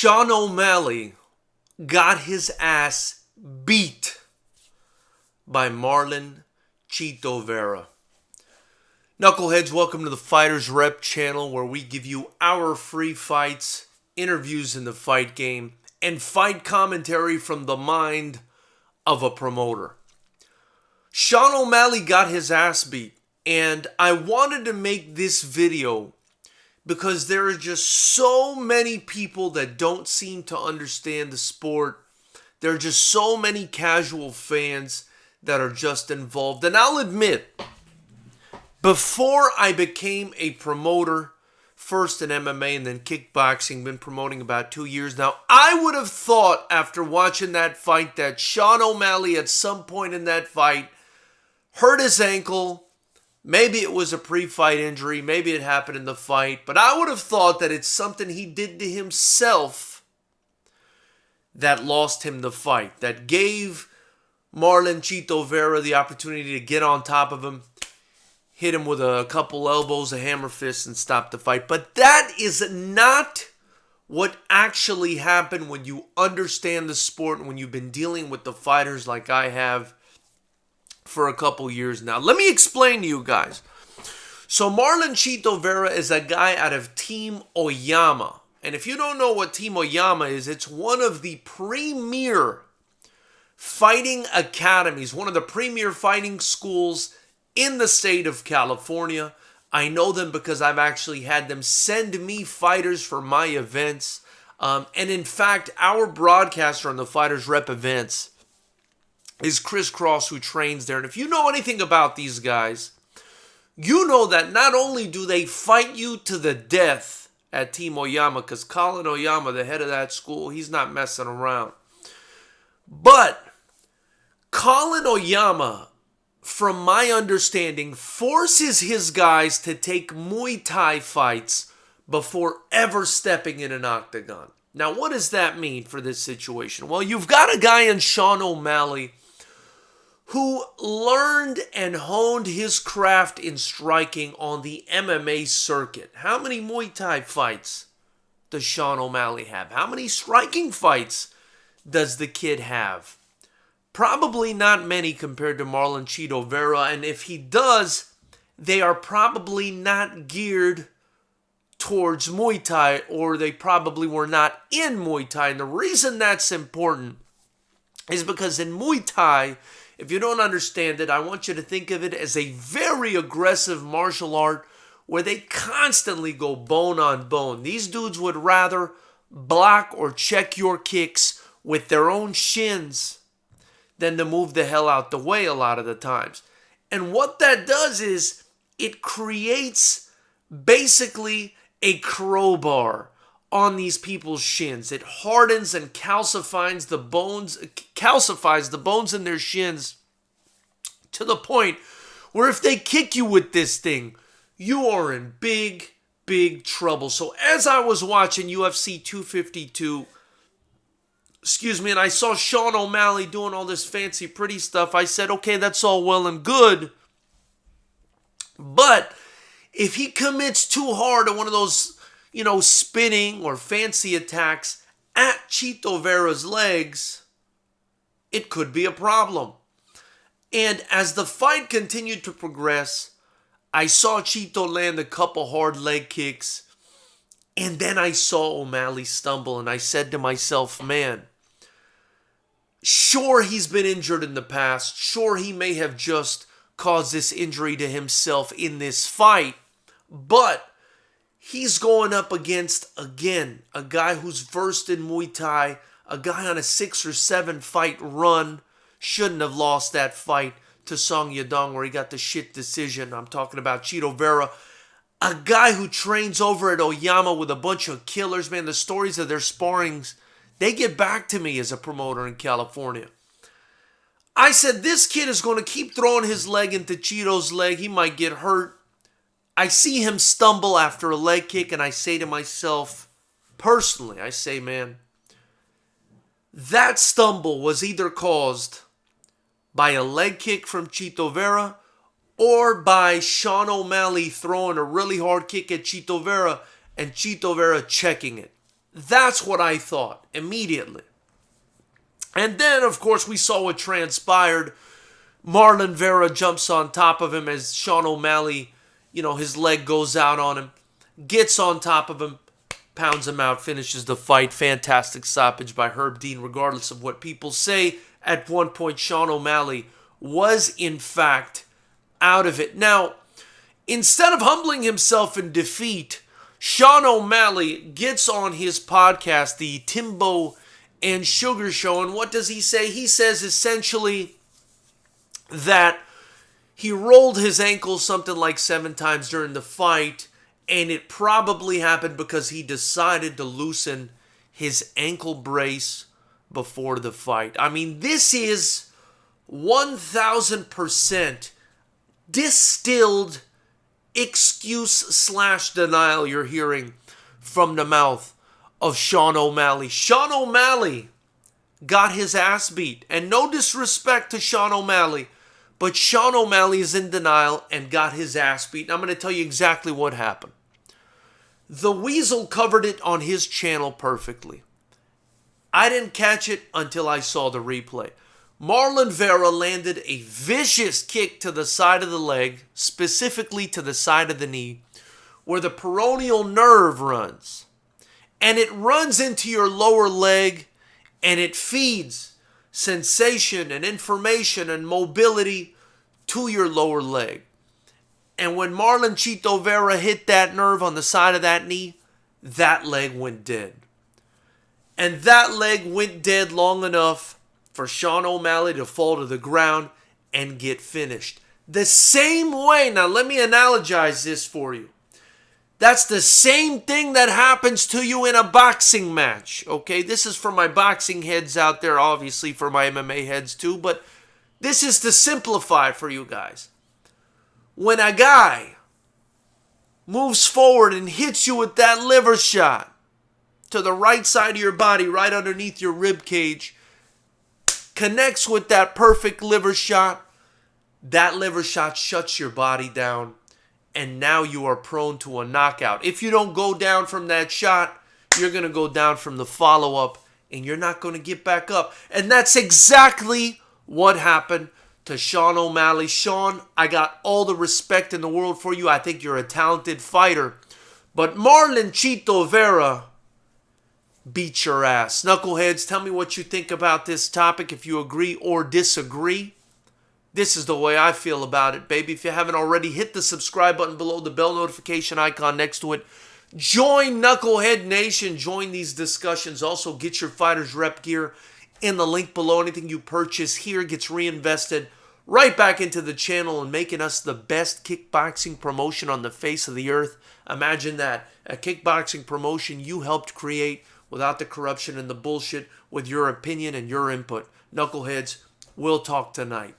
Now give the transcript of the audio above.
Sean O'Malley got his ass beat by Marlon Chito Vera. Knuckleheads, welcome to the FightersRep channel where we give you our free fights, interviews in the fight game, and fight commentary from the mind of a promoter. Sean O'Malley got his ass beat, and I wanted to make this video because there are just so many people that don't seem to understand the sport. There are just so many casual fans that are just involved. And I'll admit, before I became a promoter, first in MMA and then kickboxing, been promoting about 2 years now, I would have thought after watching that fight that Sean O'Malley at some point in that fight hurt his ankle. Maybe it was a pre-fight injury. Maybe it happened in the fight. But I would have thought that it's something he did to himself that lost him the fight, that gave Marlon Chito Vera the opportunity to get on top of him, hit him with a couple elbows, a hammer fist, and stop the fight. But that is not what actually happened when you understand the sport and when you've been dealing with the fighters like I have for a couple years now. Let me explain to you guys. So Marlon Chito Vera is a guy out of Team Oyama. And if you don't know what Team Oyama is, it's one of the premier fighting academies, one of the premier fighting schools in the state of California. I know them because I've actually had them send me fighters for my events. And in fact, our broadcaster on the FightersRep events is Chris Cross, who trains there. And if you know anything about these guys, you know that not only do they fight you to the death at Team Oyama, because Colin Oyama, the head of that school, he's not messing around. But Colin Oyama, from my understanding, forces his guys to take Muay Thai fights before ever stepping in an octagon. Now, what does that mean for this situation? Well, you've got a guy in Sean O'Malley who learned and honed his craft in striking on the MMA circuit. How many Muay Thai fights does Sean O'Malley have? How many striking fights does the kid have? Probably not many compared to Marlon Chito Vera, and if he does, they are probably not geared towards Muay Thai, or they probably were not in Muay Thai. And the reason that's important is because in Muay Thai, if you don't understand it, I want you to think of it as a very aggressive martial art where they constantly go bone on bone. These dudes would rather block or check your kicks with their own shins than to move the hell out the way a lot of the times. And what that does is it creates basically a crowbar on these people's shins. It hardens and calcifies the bones in their shins to the point where if they kick you with this thing, you are in big, big trouble. So as I was watching UFC 252, and I saw Sean O'Malley doing all this fancy, pretty stuff, I said, okay, that's all well and good, but if he commits too hard to one of those, spinning or fancy attacks at Chito Vera's legs, it could be a problem. And as the fight continued to progress, I saw Chito land a couple hard leg kicks, and then I saw O'Malley stumble, and I said to myself, man, sure, he's been injured in the past. Sure, he may have just caused this injury to himself in this fight, but he's going up against, again, a guy who's versed in Muay Thai, a guy on a 6 or 7 fight run. Shouldn't have lost that fight to Song Yadong where he got the shit decision. I'm talking about Chito Vera, a guy who trains over at Oyama with a bunch of killers. Man, the stories of their sparrings, they get back to me as a promoter in California. I said, this kid is going to keep throwing his leg into Chito's leg. He might get hurt. I see him stumble after a leg kick, and I say to myself, personally, I say, man, that stumble was either caused by a leg kick from Chito Vera or by Sean O'Malley throwing a really hard kick at Chito Vera and Chito Vera checking it. That's what I thought immediately. And then, of course, we saw what transpired. Marlon Vera jumps on top of him as Sean O'Malley, his leg goes out on him, gets on top of him, pounds him out, finishes the fight. Fantastic stoppage by Herb Dean, regardless of what people say. At one point, Sean O'Malley was, in fact, out of it. Now, instead of humbling himself in defeat, Sean O'Malley gets on his podcast, the Timbo and Sugar Show, and what does he say? He says essentially that he rolled his ankle something like 7 times during the fight, and it probably happened because he decided to loosen his ankle brace before the fight. I mean, this is 1,000% distilled excuse/denial you're hearing from the mouth of Sean O'Malley. Sean O'Malley got his ass beat. And no disrespect to Sean O'Malley, but Sean O'Malley is in denial and got his ass beat. And I'm going to tell you exactly what happened. The Weasel covered it on his channel perfectly. I didn't catch it until I saw the replay. Marlon Vera landed a vicious kick to the side of the leg, specifically to the side of the knee, where the peroneal nerve runs. And it runs into your lower leg, and it feeds sensation and information and mobility to your lower leg. And when Marlon Chito Vera hit that nerve on the side of that knee, that leg went dead. And that leg went dead long enough for Sean O'Malley to fall to the ground and get finished. The same way, now let me analogize this for you. That's the same thing that happens to you in a boxing match, okay? This is for my boxing heads out there, obviously for my MMA heads too, but this is to simplify for you guys. When a guy moves forward and hits you with that liver shot to the right side of your body, right underneath your rib cage, connects with that perfect liver shot, that liver shot shuts your body down, and now you are prone to a knockout. If you don't go down from that shot, you're going to go down from the follow-up, and you're not going to get back up. And that's exactly what happened to Sean O'Malley. Sean, I got all the respect in the world for you. I think you're a talented fighter. But Marlon Chito Vera beat your ass. Knuckleheads, tell me what you think about this topic, if you agree or disagree. This is the way I feel about it, baby. If you haven't already, hit the subscribe button below, the bell notification icon next to it. Join Knucklehead Nation. Join these discussions. Also, get your Fighters Rep gear in the link below. Anything you purchase here gets reinvested right back into the channel and making us the best kickboxing promotion on the face of the earth. Imagine that. A kickboxing promotion you helped create without the corruption and the bullshit, with your opinion and your input. Knuckleheads, we'll talk tonight.